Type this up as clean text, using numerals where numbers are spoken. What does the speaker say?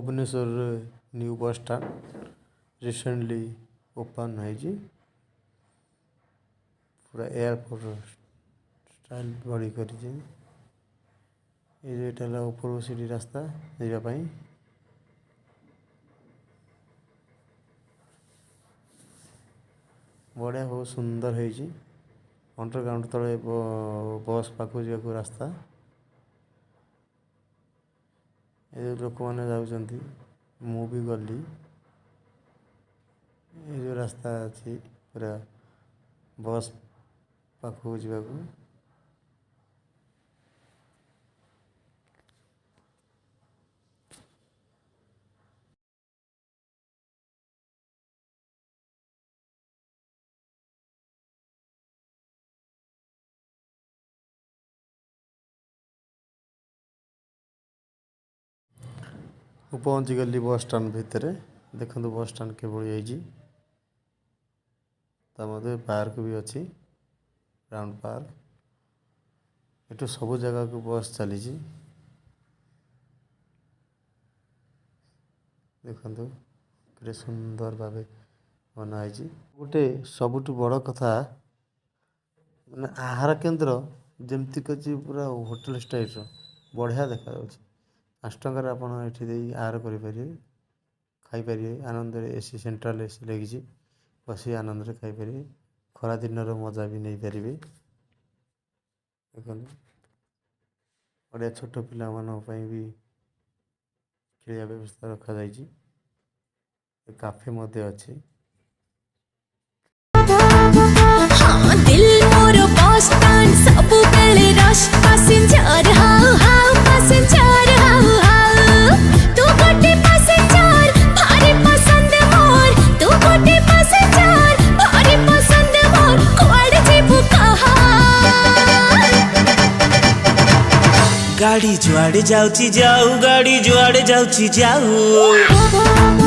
Bhubaneswar new bus stand recently open है पूरा airport style बड़ी कर ऊपर सीढ़ी रास्ता जावाई बढ़िया बहुत सुंदर है अंडरग्राउंड तले बस पाखु जावाक रास्ता ये लोक मैंने जाऊँगी मु भी गली ये जो रास्ता अच्छी पूरा बस पाखु जावाक पहुँची गली बस स्टाण्ड भितर देखो बस स्टाण्ड के मध्य पार्क भी अच्छी राउंड पार्क एटू सब जगह को बस चली देखो के सुंदर भाव बनाई गोटे सबुठ बड़ कथा मैंने आहार केन्द्र जमती कची पूरा होटेल स्टाइल बढ़िया देखा 5 टकर आप आहार करें खाईपर आनंद एसी सेंट्रल एसी लगी बस आनंद खाईपर खरा दिन मजा भी नहीं पारे देख बढ़िया छोट पिला भी खेलिया व्यवस्था रखा जाइए काफे मध्य अच्छी गाड़ी जुआड़े जाऊची जाऊ गाड़ी जुआड़े जाऊची जाऊ